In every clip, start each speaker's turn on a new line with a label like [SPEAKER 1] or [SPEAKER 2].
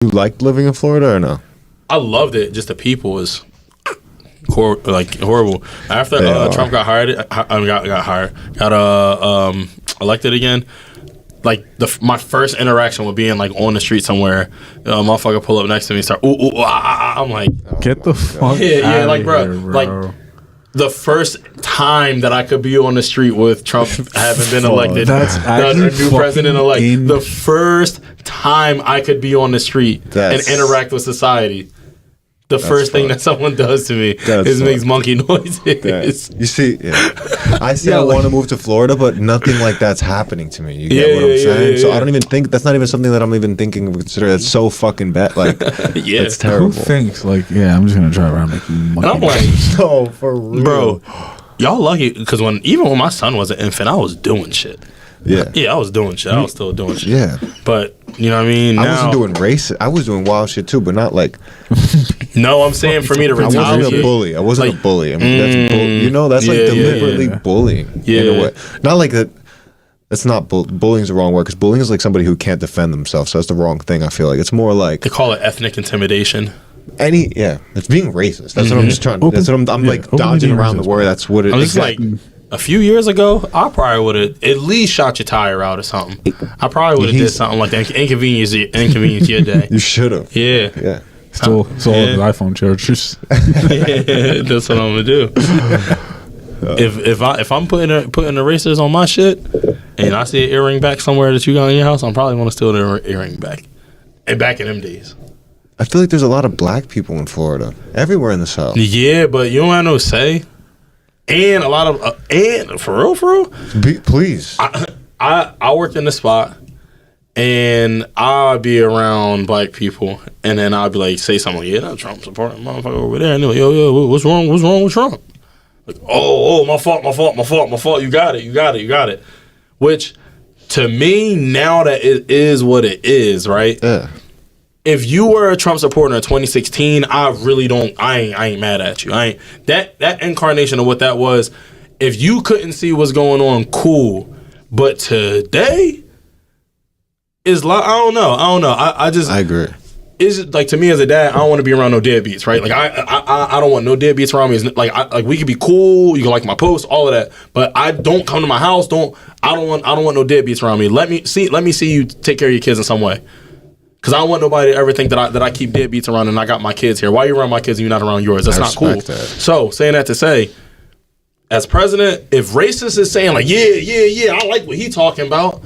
[SPEAKER 1] You liked living in Florida or no?
[SPEAKER 2] I loved it. Just the people was horrible. After Trump got elected again. Like my first interaction with being like on the street somewhere, a motherfucker pull up next to me and start I'm like,
[SPEAKER 3] get the fuck
[SPEAKER 2] yeah, like bro,
[SPEAKER 3] here, bro.
[SPEAKER 2] like the first time that I could be on the street with Trump having been elected,
[SPEAKER 3] that's
[SPEAKER 2] the new president elect, the first time I could be on the street and interact with society. The first thing that someone does to me is makes monkey noises.
[SPEAKER 1] You see, I say I want to move to Florida, but nothing like that's happening to me. You get what I'm saying? So I don't even think that's not even something that I'm even thinking of considering. It's so fucking bad. Like, it's terrible.
[SPEAKER 3] Who thinks like, I'm just gonna drive around making monkey
[SPEAKER 2] and I'm like,
[SPEAKER 1] no, for real,
[SPEAKER 2] bro. Y'all lucky because even when my son was an infant, I was doing shit. I was doing shit. I was still doing shit.
[SPEAKER 1] Yeah,
[SPEAKER 2] but you know what I mean. Now,
[SPEAKER 1] I wasn't doing race. I was doing wild shit too, but not like.
[SPEAKER 2] No, I'm saying for me to retaliate.
[SPEAKER 1] I wasn't a bully. I wasn't a bully. I mean, that's like deliberately bullying.
[SPEAKER 2] Yeah.
[SPEAKER 1] In a way. Not like that. That's not bullying's the wrong word because bullying is like somebody who can't defend themselves. So that's the wrong thing. I feel like it's more like
[SPEAKER 2] they call it ethnic intimidation.
[SPEAKER 1] It's being racist. That's what I'm just trying. That's what I'm like dodging around the word. That's what it is.
[SPEAKER 2] I'm just like. A few years ago, I probably would have at least shot your tire out or something. I probably would have did something like that. Inconvenience your day.
[SPEAKER 1] You should have.
[SPEAKER 2] Yeah.
[SPEAKER 3] Stole the iPhone chargers.
[SPEAKER 2] That's what I'm gonna do. If I'm putting erasers on my shit and I see an earring back somewhere that you got in your house, I'm probably gonna steal the earring back. And back in them days.
[SPEAKER 1] I feel like there's a lot of black people in Florida. Everywhere in the South.
[SPEAKER 2] Yeah, but you don't have no say. And a lot of and for real.
[SPEAKER 1] Please.
[SPEAKER 2] I worked in the spot, and I'll be around black people, and then I'll be like, say something like, that Trump supporting motherfucker over there, and they're like, yo, what's wrong with Trump? Like, oh, my fault. You got it. Which, to me, now that it is what it is, right?
[SPEAKER 1] Yeah.
[SPEAKER 2] If you were a Trump supporter in 2016, I ain't mad at you. That incarnation of what that was. If you couldn't see what's going on, cool. But today is like, I don't know. I agree. It's just, like, to me as a dad, I don't want to be around no deadbeats, right? Like I don't want no deadbeats around me. It's like we could be cool. You can like my posts, all of that. But I don't come to my house. I don't want no deadbeats around me. Let me see you take care of your kids in some way. Because I don't want nobody to ever think that I keep deadbeats around and I got my kids here. Why you around my kids and you're not around yours? That's not cool. That. So, saying that to say, as president, if racist is saying like, yeah, I like what he talking about,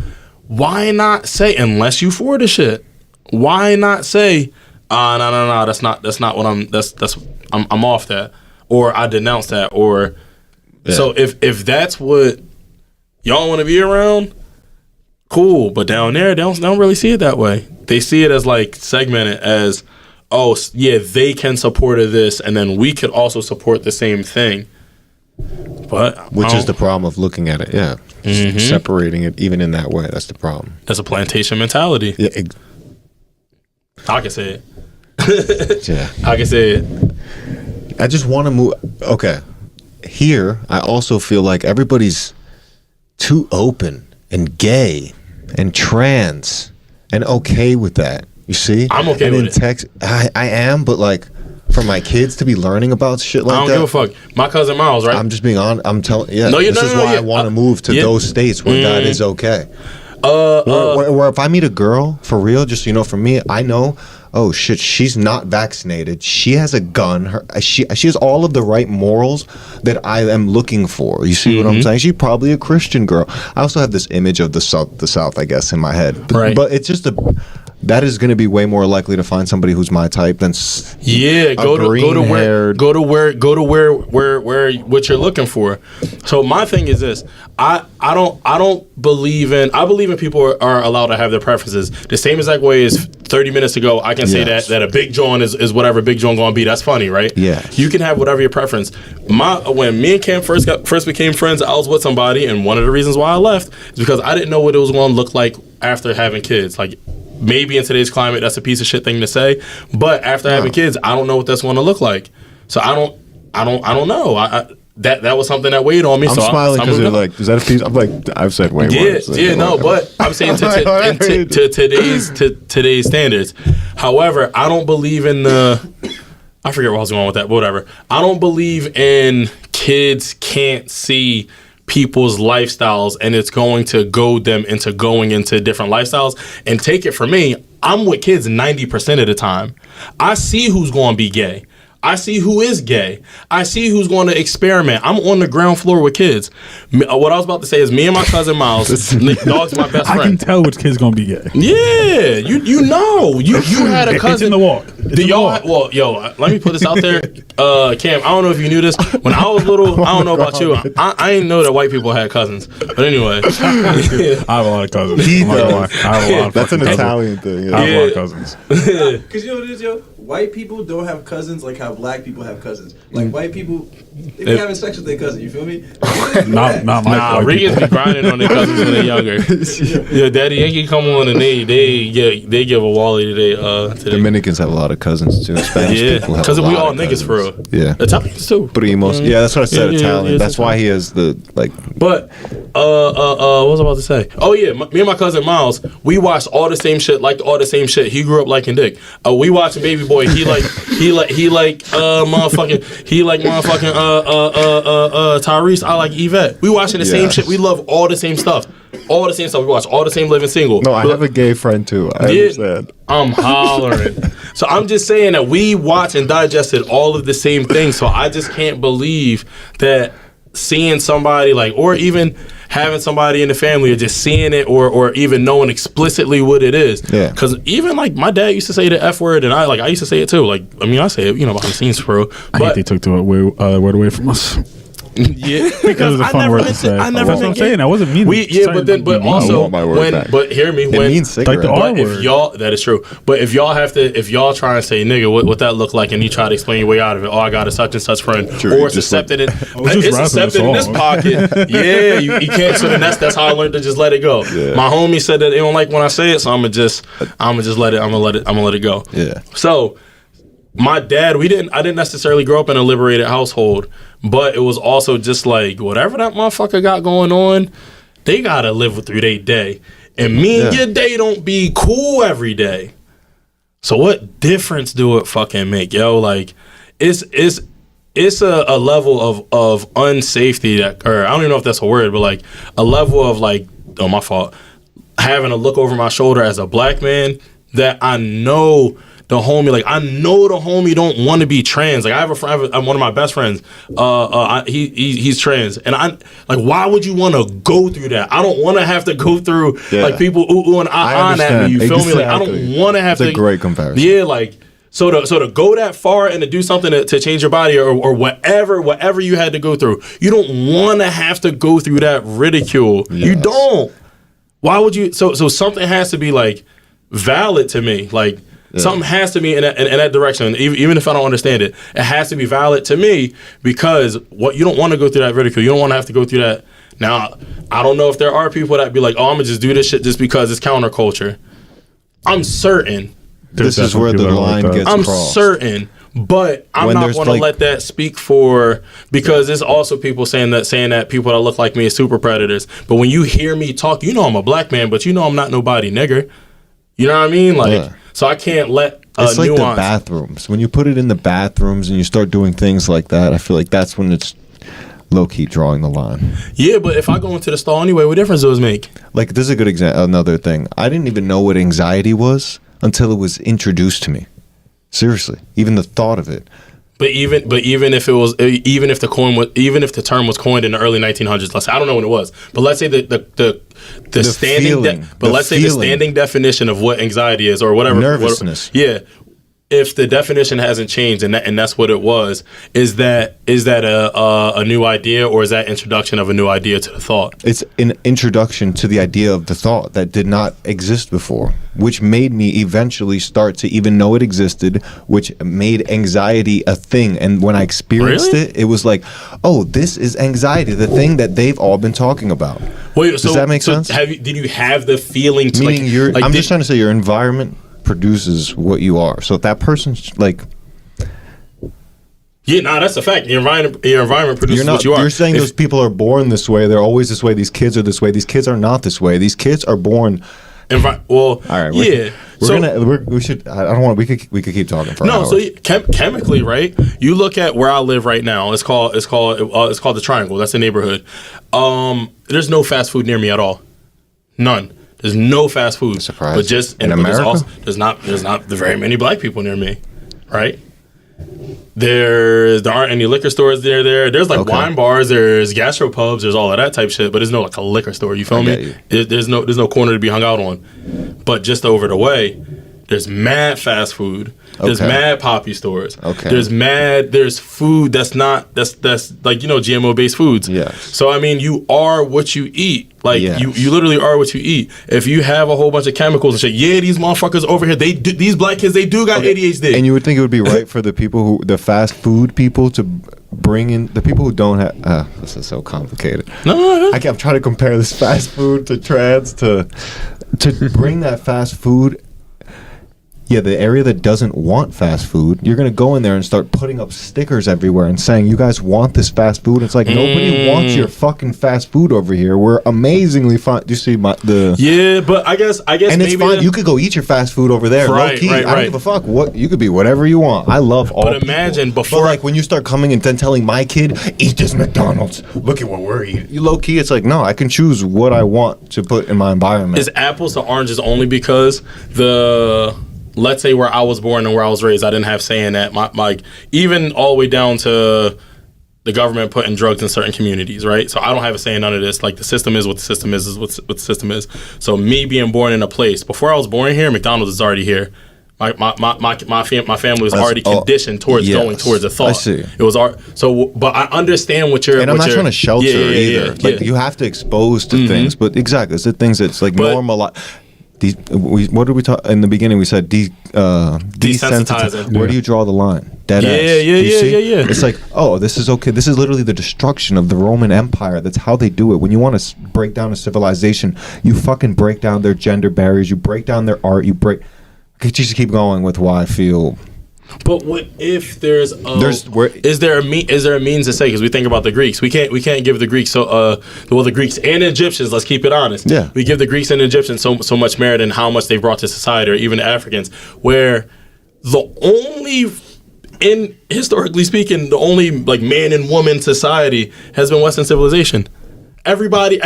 [SPEAKER 2] why not say, unless you for the shit, why not say, no, that's not what I'm off that, or I denounce that, or so if that's what y'all want to be around, cool. But down there, they don't really see it that way. They see it as like segmented as, oh yeah, they can support this, and then we could also support the same thing. But
[SPEAKER 1] which is the problem of looking at it, separating it even in that way. That's the problem.
[SPEAKER 2] That's a plantation mentality.
[SPEAKER 1] Yeah,
[SPEAKER 2] I can say it. I can say it.
[SPEAKER 1] I just want to move. Okay, here I also feel like everybody's too open and gay and trans and okay with that. You see,
[SPEAKER 2] I'm okay with
[SPEAKER 1] it. I am, but like for my kids to be learning about shit like that,
[SPEAKER 2] I don't give a fuck. My cousin Miles, right?
[SPEAKER 1] I'm just being on. I'm telling. Yeah, this is why I want to move to those states where that is okay. Where if I meet a girl for real, just for me, I know. Oh shit, she's not vaccinated. She has a gun. She has all of the right morals that I am looking for. You see what I'm saying? She's probably a Christian girl. I also have this image of the South, I guess, in my head. But it's just that is going to be way more likely to find somebody who's my type than
[SPEAKER 2] go to where what you're looking for. So my thing is this: I believe in people are allowed to have their preferences. The same exact way as 30 minutes ago, I can say that a Big John is whatever Big John gonna be. That's funny, right?
[SPEAKER 1] Yeah.
[SPEAKER 2] You can have whatever your preference. When me and Cam first became friends, I was with somebody, and one of the reasons why I left is because I didn't know what it was going to look like after having kids. Like, maybe in today's climate, that's a piece of shit thing to say, but after having kids, I don't know what that's going to look like. So I don't know. that was something that weighed on me.
[SPEAKER 1] I'm smiling because they're like, is that a piece? I'm like, I've said way worse.
[SPEAKER 2] But I'm saying to today's standards. However, I don't believe in I forget where I was going with that, but whatever. I don't believe in kids can't see people's lifestyles and it's going to goad them into going into different lifestyles. And take it from me, I'm with kids 90% of the time. I see who's going to be gay. I see who is gay. I see who's going to experiment. I'm on the ground floor with kids. What I was about to say is me and my cousin Miles, dog's my best friend.
[SPEAKER 3] I can tell which kid's going to be gay.
[SPEAKER 2] Yeah, you know. You had a cousin.
[SPEAKER 3] It's in the walk.
[SPEAKER 2] Let me put this out there. Cam, I don't know if you knew this. When I was little, I don't know about you. I didn't know that white people had cousins. But anyway.
[SPEAKER 3] I have a lot of cousins.
[SPEAKER 1] That's an Italian thing. Yeah.
[SPEAKER 3] I have a lot of cousins.
[SPEAKER 4] Because you know what it is, yo? White people don't have cousins like how black people have cousins. Like white people, they be having sex with their cousin. You feel me?
[SPEAKER 3] Not
[SPEAKER 2] Riggins be grinding on their cousins when they're younger. Yeah, Daddy Yankee come on and they give a wally to they.
[SPEAKER 1] Dominicans have a lot of cousins too. Spanish people have
[SPEAKER 2] because
[SPEAKER 1] we
[SPEAKER 2] all niggas for real.
[SPEAKER 1] Yeah,
[SPEAKER 2] Italians too.
[SPEAKER 1] Primos. Yeah, that's what I said. Italian. That's why he has the like.
[SPEAKER 2] But what was I about to say? Oh yeah, me and my cousin Miles, we watched all the same shit, liked all the same shit. He grew up liking dick. We watching Baby Boy. He like Tyrese. I like Yvette. We watching the same shit. We love all the same stuff. All the same stuff. We watch all the same Living Single.
[SPEAKER 1] No, I have a gay friend too. I understand.
[SPEAKER 2] I'm hollering. So I'm just saying that we watch and digested all of the same things. So I just can't believe that seeing somebody like, or even having somebody in the family, or just seeing it, or even knowing explicitly what it is. Yeah. Because even like my dad used to say the F word, and I used to say it too. Like, I mean, I say it, behind the scenes, bro.
[SPEAKER 3] I hate they took the word away from us.
[SPEAKER 2] Yeah,
[SPEAKER 3] because I never word to say. That's what I'm saying. I wasn't mean.
[SPEAKER 2] But also but hear me, when
[SPEAKER 1] means cigarette.
[SPEAKER 3] Like the R word.
[SPEAKER 2] If y'all, that is true. But if y'all try and say nigga, what that look like, and you try to explain your way out of it, I got a such and such friend, or it's accepted in this pocket. Yeah, you can't. So then that's how I learned to just let it go. Yeah. My homie said that they don't like when I say it, so I'm gonna just let it go.
[SPEAKER 1] Yeah.
[SPEAKER 2] So my dad, I didn't necessarily grow up in a liberated household, but it was also just like, whatever that motherfucker got going on, they gotta live through their day. And me and your day don't be cool every day. So what difference do it fucking make, yo? Like, it's a level of unsafety that, or I don't even know if that's a word, but like a level of like, oh, my fault, having to look over my shoulder as a black man that I know the homie don't want to be trans. Like I have a friend, one of my best friends. He's trans, and I like. Why would you want to go through that? I don't want to have to go through like people ooh and ah at me. You feel me? Like I don't want to have to.
[SPEAKER 1] It's a great comparison.
[SPEAKER 2] Yeah, like so to go that far and to do something to change your body or whatever you had to go through. You don't want to have to go through that ridicule. Yes. You don't. Why would you? So something has to be like valid to me, like. Yeah. Something has to be in that direction, even if I don't understand it. It has to be valid to me because you don't want to go through that ridicule. You don't want to have to go through that. Now, I don't know if there are people that be like, "Oh, I'm gonna just do this shit just because it's counterculture." I'm certain.
[SPEAKER 1] This is where the line gets crossed. I'm
[SPEAKER 2] certain, but I'm not going to let that speak for, because there's also people saying that people that look like me are super predators. But when you hear me talk, I'm a black man, but I'm not nobody nigger. You know what I mean? Like. Yeah. So I can't let
[SPEAKER 1] it's like nuance. The bathrooms. When you put it in the bathrooms and you start doing things like that, I feel like that's when it's low-key drawing the line.
[SPEAKER 2] Yeah, but if I go into the stall anyway, what difference does it make?
[SPEAKER 1] Like, this is a good example. Another thing. I didn't even know what anxiety was until it was introduced to me. Seriously. Even the thought of it.
[SPEAKER 2] But even if the term was coined in the early 1900s, let's say, I don't know when it was, but let's say the standing definition of what anxiety is or whatever,
[SPEAKER 1] nervousness.
[SPEAKER 2] If the definition hasn't changed and that's what it was, is that a new idea, or is that introduction of a new idea to the thought?
[SPEAKER 1] It's an introduction to the idea of the thought that did not exist before, which made me eventually start to even know it existed, which made anxiety a thing. And when I experienced it, it was like, oh, this is anxiety, the thing that they've all been talking about.
[SPEAKER 2] Wait,
[SPEAKER 1] does that make sense?
[SPEAKER 2] Did you have the feeling to
[SPEAKER 1] meaning I'm just trying to say your environment produces what you are. So if that person's like,
[SPEAKER 2] Yeah, that's a fact. Your environment produces what you are.
[SPEAKER 1] You're saying those people are born this way. They're always this way. These kids are this way. These kids are not this way. These kids are born.
[SPEAKER 2] All right.
[SPEAKER 1] We could keep talking for hours.
[SPEAKER 2] So chemically, right? You look at where I live right now. It's called the Triangle. That's the neighborhood. There's no fast food near me at all. None. There's no fast food.
[SPEAKER 1] Surprise.
[SPEAKER 2] But just
[SPEAKER 1] in America,
[SPEAKER 2] there's not very many black people near me, right? There aren't any liquor stores there. There's like wine bars, there's gastropubs, there's all of that type shit, but there's no like a liquor store. You feel me? There's no corner to be hung out on. But just over the way, there's mad fast food. There's mad poppy stores. There's food that's like, GMO based foods.
[SPEAKER 1] Yeah.
[SPEAKER 2] So I mean, you are what you eat. Like you literally are what you eat. If you have a whole bunch of chemicals and shit, these motherfuckers over here, these black kids, they do got ADHD.
[SPEAKER 1] And you would think it would be right for the fast food people to bring in the people who don't have. This is so complicated.
[SPEAKER 2] No.
[SPEAKER 1] I'm trying to compare this fast food to trans to bring that fast food. Yeah, the area that doesn't want fast food, you're going to go in there and start putting up stickers everywhere and saying, you guys want this fast food? It's like, nobody wants your fucking fast food over here. We're amazingly fine. Do you see
[SPEAKER 2] Yeah, but I guess
[SPEAKER 1] and it's
[SPEAKER 2] maybe
[SPEAKER 1] fine. You could go eat your fast food over there.
[SPEAKER 2] Right,
[SPEAKER 1] low key.
[SPEAKER 2] right.
[SPEAKER 1] I don't give a fuck. You could be whatever you want. I love all
[SPEAKER 2] But imagine
[SPEAKER 1] people.
[SPEAKER 2] before...
[SPEAKER 1] But like when you start coming and then telling my kid, eat this McDonald's. Look at what we're eating. You low key, it's like, no, I can choose what I want to put in my environment.
[SPEAKER 2] Is apples to oranges only because let's say where I was born and where I was raised, I didn't have say in that. My even all the way down to the government putting drugs in certain communities, right? So I don't have a say in none of this. Like the system is what the system is what the system is. So me being born in a place before I was born here, McDonald's is already here. My family was already conditioned towards going towards a thought. I see. It was but I understand what you're.
[SPEAKER 1] And I'm not trying to shelter either.
[SPEAKER 2] Yeah.
[SPEAKER 1] Like you have to expose to things, but exactly, it's the things that's like normal. What did we talk in the beginning? We said desensitizing. Where do you draw the line? Dead ass.
[SPEAKER 2] Yeah.
[SPEAKER 1] It's like, this is okay. This is literally the destruction of the Roman Empire. That's how they do it. When you want to break down a civilization, you fucking break down their gender barriers. You break down their art. You just keep going with why I feel.
[SPEAKER 2] But what if is there a means to say, because we think about the Greeks, we can't give the Greeks the Greeks and Egyptians, let's keep it honest.
[SPEAKER 1] Yeah.
[SPEAKER 2] We give the Greeks and Egyptians so much merit in how much they've brought to society, or even the Africans, where historically speaking, the only like man and woman society has been Western civilization. Everybody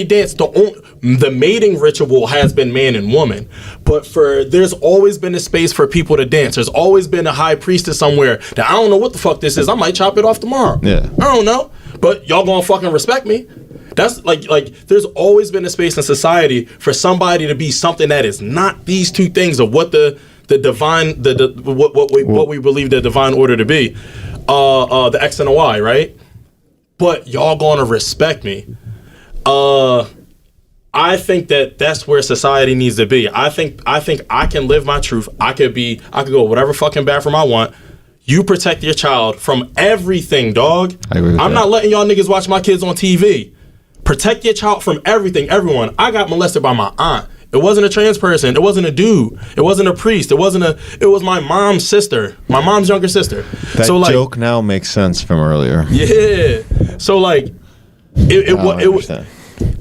[SPEAKER 2] dance. The mating ritual has been man and woman, but there's always been a space for people to dance. There's always been a high priestess somewhere that I don't know what the fuck this is. I might chop it off tomorrow.
[SPEAKER 1] Yeah, I
[SPEAKER 2] don't know, but y'all gonna fucking respect me. That's like there's always been a space in society for somebody to be something that is not these two things of what the divine what we believe the divine order to be, the X and the Y, right? But y'all gonna respect me. I think that's where society needs to be. I think I can live my truth. I could go whatever fucking bathroom I want. You protect your child from everything, dog.
[SPEAKER 1] I agree with
[SPEAKER 2] I'm not letting y'all niggas watch my kids on TV. Protect your child from everything, everyone. I got molested by my aunt. It wasn't a trans person. It wasn't a dude. It wasn't a priest. It was my mom's sister. My mom's younger sister.
[SPEAKER 1] That joke now makes sense from earlier.
[SPEAKER 2] Yeah. So like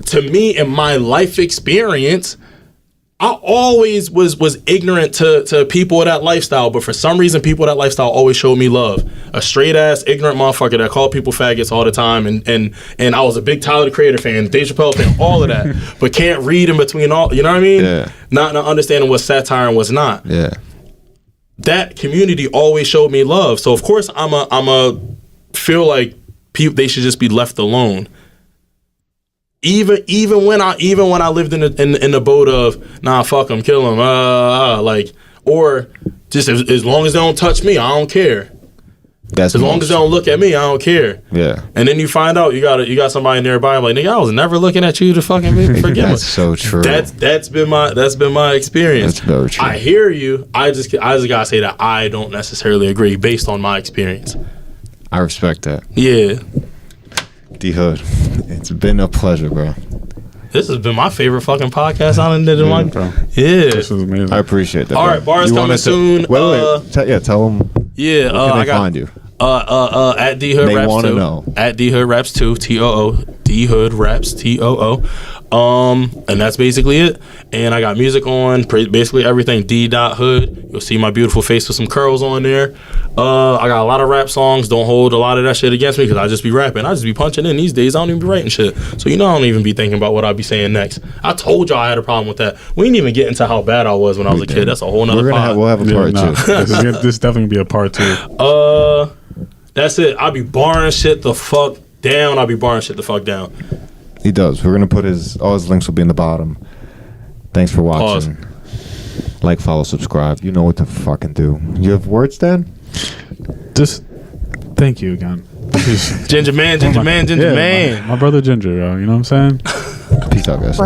[SPEAKER 2] to me, in my life experience, I always was ignorant to people of that lifestyle, but for some reason, people of that lifestyle always showed me love. A straight ass, ignorant motherfucker that called people faggots all the time, and I was a big Tyler the Creator fan, Dave Chappelle fan, all of that, but can't read in between all. You know what I mean?
[SPEAKER 1] Yeah.
[SPEAKER 2] Not understanding what's satire and what's not.
[SPEAKER 1] Yeah.
[SPEAKER 2] That community always showed me love, so of course I'm a feel like they should just be left alone. Even when I lived in the boat of nah, fuck them, kill them, or just as long as they don't touch me, I don't care. As long as they don't look at me, I don't care.
[SPEAKER 1] Yeah.
[SPEAKER 2] And then you find out you got somebody nearby. I'm like, nigga, I was never looking at you to fucking forget.
[SPEAKER 1] That's so true.
[SPEAKER 2] That's been my experience.
[SPEAKER 1] That's very true.
[SPEAKER 2] I hear you. I just gotta say that I don't necessarily agree based on my experience.
[SPEAKER 1] I respect that.
[SPEAKER 2] Yeah.
[SPEAKER 1] D Hood, it's been a pleasure, bro.
[SPEAKER 2] This has been my favorite fucking podcast I done did in my... Yeah.
[SPEAKER 3] This is amazing.
[SPEAKER 1] I appreciate that.
[SPEAKER 2] All right, bars coming soon.
[SPEAKER 1] Wait. Tell them.
[SPEAKER 2] Yeah.
[SPEAKER 1] Where can they find you?
[SPEAKER 2] At D Hood
[SPEAKER 1] They
[SPEAKER 2] Raps
[SPEAKER 1] wanna
[SPEAKER 2] 2.
[SPEAKER 1] know.
[SPEAKER 2] At D Hood Raps 2. TOO. D Hood Raps TOO. And that's basically it. And I got music on basically everything. D.Hood. You'll see my beautiful face with some curls on there. I got a lot of rap songs. Don't hold a lot of that shit against me because I just be rapping. I just be punching in these days. I don't even be writing shit. So I don't even be thinking about what I'll be saying next. I told y'all I had a problem with that. We didn't even get into how bad I was when I was a kid. That's a whole nother pod.
[SPEAKER 1] We'll have a part 2.
[SPEAKER 3] This definitely be a part 2.
[SPEAKER 2] That's it. I'll be barring shit the fuck down.
[SPEAKER 1] He does. We're gonna put all his links will be in the bottom. Thanks for watching.
[SPEAKER 2] Pause.
[SPEAKER 1] Like, follow, subscribe. You know what to fucking do. You have words, Dan?
[SPEAKER 3] Just thank you again.
[SPEAKER 2] Ginger man.
[SPEAKER 3] My brother Ginger, you know what I'm saying?
[SPEAKER 1] Peace out, guys.